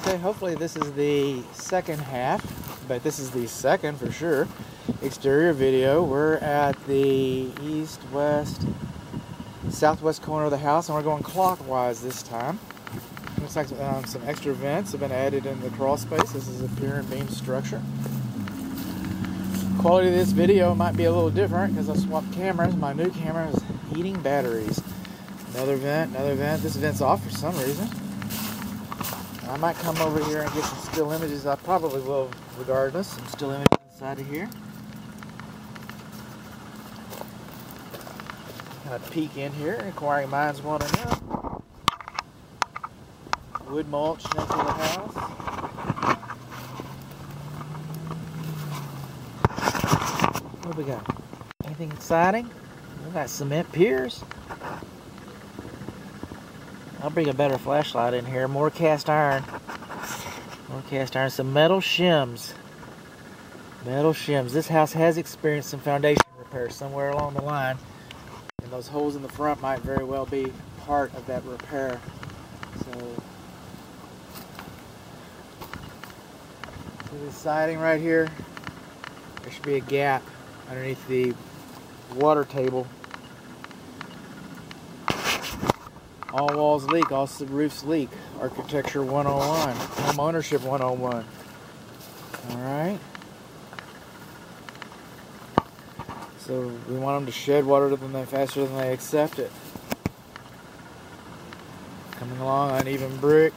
Okay, hopefully this is the second half, but this is the second for sure exterior video. We're at the east, west, southwest corner of the house, and we're going clockwise this time. Looks like some extra vents have been added in the crawl space. This is a pier and beam structure. Quality of this video might be a little different because I swapped cameras. My new camera is heating batteries. Another vent, another vent. This vent's off for some reason. I might come over here and get some still images. I probably will regardless. Some still images inside of here. Kind of peek in here. Inquiring minds want to know. Wood mulch next to the house. What do we got? Anything exciting? We got cement piers. I'll bring a better flashlight in here. More cast iron. More cast iron. Some metal shims. Metal shims. This house has experienced some foundation repair somewhere along the line. And those holes in the front might very well be part of that repair. So, see this siding right here? There should be a gap underneath the water table. All walls leak, all roofs leak. Architecture 101, home ownership 101. Alright. So we want them to shed water faster than they accept it. Coming along, uneven brick.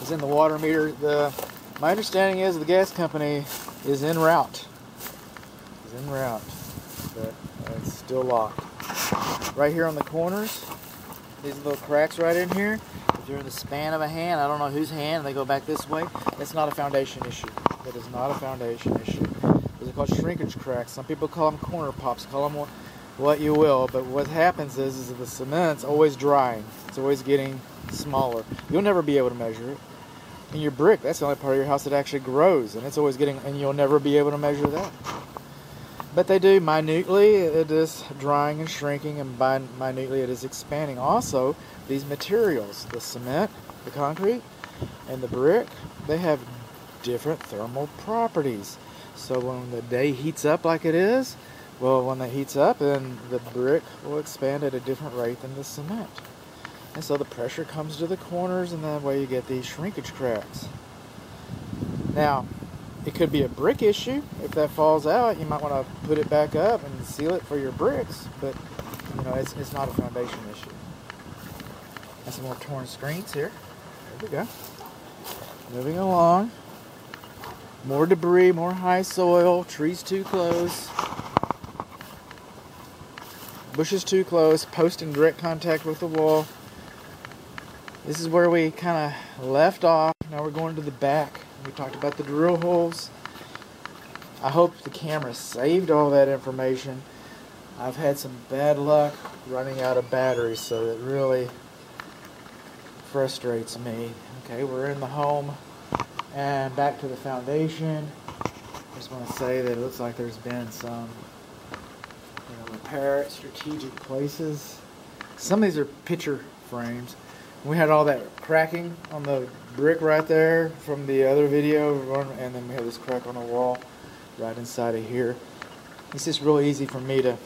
It's in the water meter. My understanding is the gas company is en route. But it's still locked. Right here on the corners. These little cracks right in here, if you're in the span of a hand, I don't know whose hand, and they go back this way, that's not a foundation issue. That is not a foundation issue. Those are called shrinkage cracks. Some people call them corner pops, call them what you will, but what happens is that the cement's always drying. It's always getting smaller. You'll never be able to measure it. And your brick, that's the only part of your house that actually grows, and it's always getting, and you'll never be able to measure that. But they do minutely. It is drying and shrinking, and minutely it is expanding. Also, these materials, the cement, the concrete, and the brick, they have different thermal properties. So when the day heats up like it is, well, when it heats up, then the brick will expand at a different rate than the cement. And so the pressure comes to the corners, and that way you get these shrinkage cracks. Now, it could be a brick issue. If that falls out, you might want to put it back up and seal it for your bricks. But, you know, it's not a foundation issue. And some more torn screens here. There we go. Moving along. More debris, more high soil. Trees too close. Bushes too close. Post in direct contact with the wall. This is where we kind of left off. Now we're going to the back. We talked about the drill holes. I hope the camera saved all that information. I've had some bad luck running out of batteries, so it really frustrates me. Okay, we're in the home and back to the foundation. I just want to say that it looks like there's been some repair at strategic places. Some of these are picture frames. We had all that cracking on the brick right there from the other video, and then we have this crack on the wall right inside of here. It's just real easy for me to...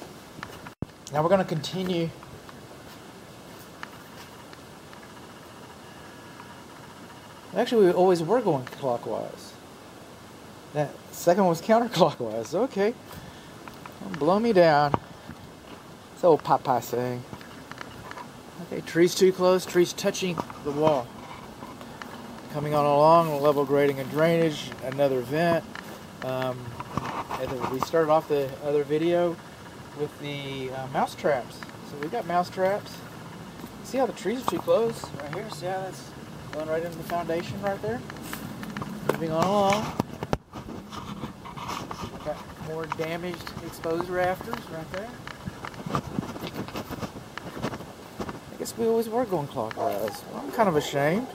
Now we're going to continue. Actually, we always were going clockwise. That second one was counterclockwise. Okay. Don't blow me down. It's old Popeye saying. Okay, trees too close, trees touching the wall. Coming on along, level grading and drainage, another vent. We started off the other video with the mouse traps. So we've got mouse traps. See how the trees are too close right here? See how that's going right into the foundation right there? Moving on along. Got more damaged exposed rafters right there. I guess we always were going clockwise. Well, I'm kind of ashamed.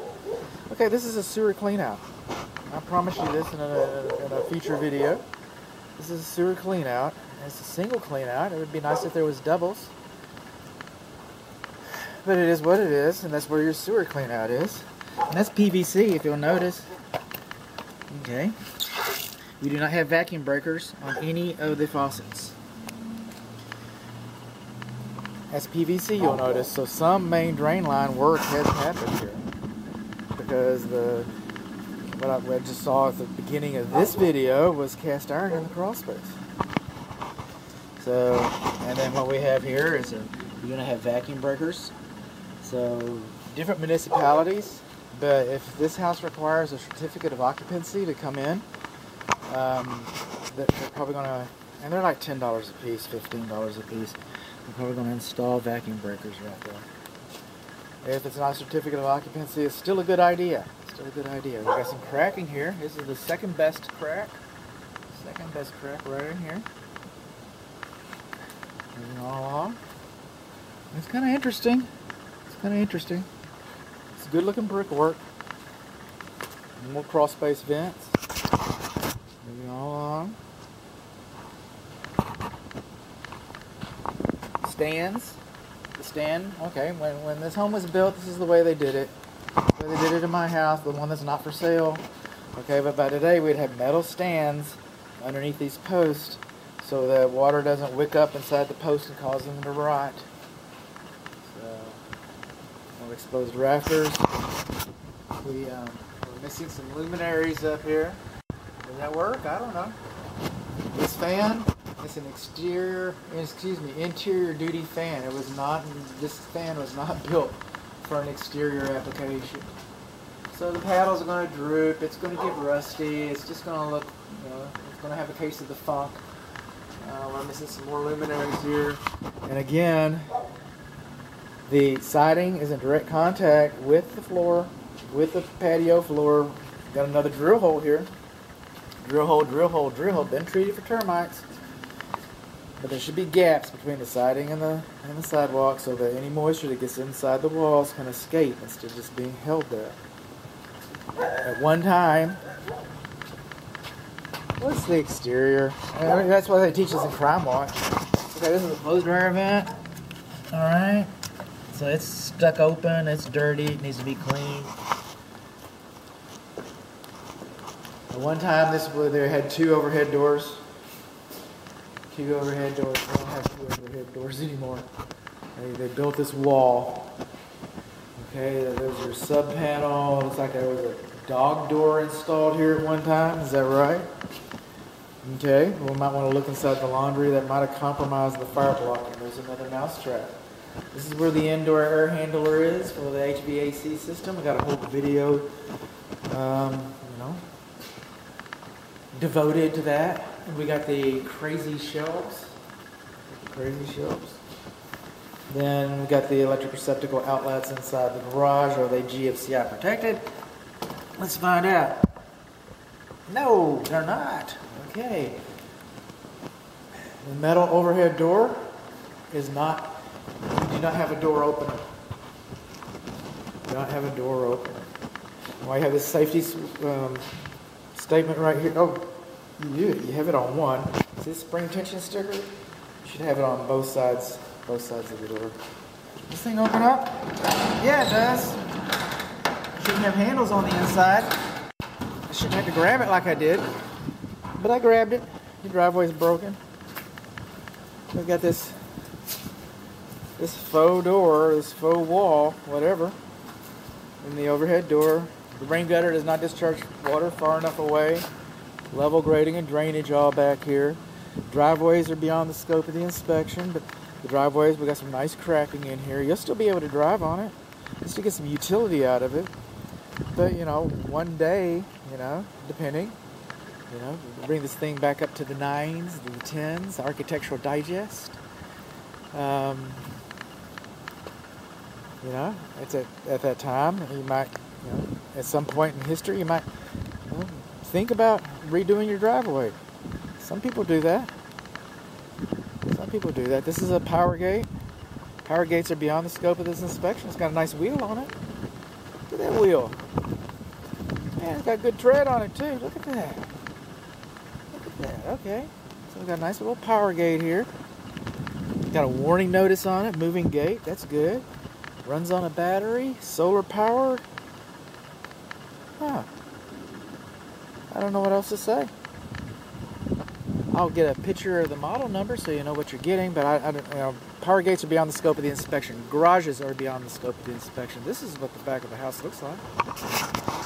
Okay, this is a sewer clean out. I promise you this in a future video. This is a sewer clean out. It's a single clean out. It would be nice if there was doubles. But it is what it is, and that's where your sewer clean out is. And that's PVC, if you'll notice. Okay. We do not have vacuum breakers on any of the faucets. That's PVC, you'll notice. So some main drain line work has happened here, because what I just saw at the beginning of this video was cast iron in the crawl space. So, and then what we have here is you're going to have vacuum breakers. So different municipalities, but if this house requires a certificate of occupancy to come in, they're probably going to, and they're like $10 a piece, $15 a piece. They're probably going to install vacuum breakers right there. If it's not a certificate of occupancy, it's still a good idea. Still a good idea. We've got some cracking here. This is the second best crack. Second best crack right in here. Moving all along. It's kind of interesting. It's kind of interesting. It's good looking brickwork. More crawl space vents. Moving all along. Stands. The stand, okay, when this home was built, this is the way they did it. The way they did it in my house, the one that's not for sale. Okay, but by today we'd have metal stands underneath these posts so that water doesn't wick up inside the post and cause them to rot. So, no exposed rafters. We're missing some luminaries up here. Does that work? I don't know. This fan, it's an interior duty fan. It was not, this fan was not built for an exterior application. So the paddles are going to droop, it's going to get rusty, it's just going to look, it's going to have a case of the funk. We're missing some more luminaries here. And again, the siding is in direct contact with the floor, with the patio floor. Got another drill hole here. Drill hole, drill hole, drill hole. Been treated for termites. But there should be gaps between the siding and the sidewalk so that any moisture that gets inside the walls can escape instead of just being held there. At one time, what's the exterior? That's what they teach us in Crime Watch. Okay, this is a clothes dryer vent. Alright. So it's stuck open, it's dirty, it needs to be cleaned. At one time, they had two overhead doors. Two overhead doors. They don't have two overhead doors anymore. They built this wall. Okay, there's your sub panel. Looks like there was a dog door installed here at one time. Is that right? Okay, we might want to look inside the laundry. That might have compromised the fire blocking. There's another mouse trap. This is where the indoor air handler is for the HVAC system. We got a whole video, devoted to that. And we got the crazy shelves. Then we got the electric receptacle outlets inside the garage. Are they GFCI protected? Let's find out. No, they're not. Okay. The metal overhead door is not, you do not have a door opener. Do not have a door opener. Why you have this safety statement right here. Oh, you have it on one. See this spring tension sticker? You should have it on both sides of the door. This thing open up? Yeah, it does. Shouldn't have handles on the inside. I shouldn't have to grab it like I did, but I grabbed it. The driveway's broken. We've got this faux door, this faux wall, whatever, in the overhead door. The rain gutter does not discharge water far enough away. Level grading and drainage all back here. Driveways are beyond the scope of the inspection, but the driveways, we got some nice cracking in here. You'll still be able to drive on it, just to get some utility out of it. But, one day, depending, we'll bring this thing back up to the 9s, the 10s, Architectural Digest. It's at that time, you might, at some point in history, you might think about redoing your driveway. Some people do that. This is a power gate. Power gates are beyond the scope of this inspection. It's got a nice wheel on it. Look at that wheel. Man, it's got good tread on it too. Look at that. Okay. So we've got a nice little power gate here. Got a warning notice on it. Moving gate. That's good. Runs on a battery. Solar powered. Huh. I don't know what else to say. I'll get a picture of the model number so you know what you're getting, but I don't, you know, power gates are beyond the scope of the inspection. Garages are beyond the scope of the inspection. This is what the back of the house looks like.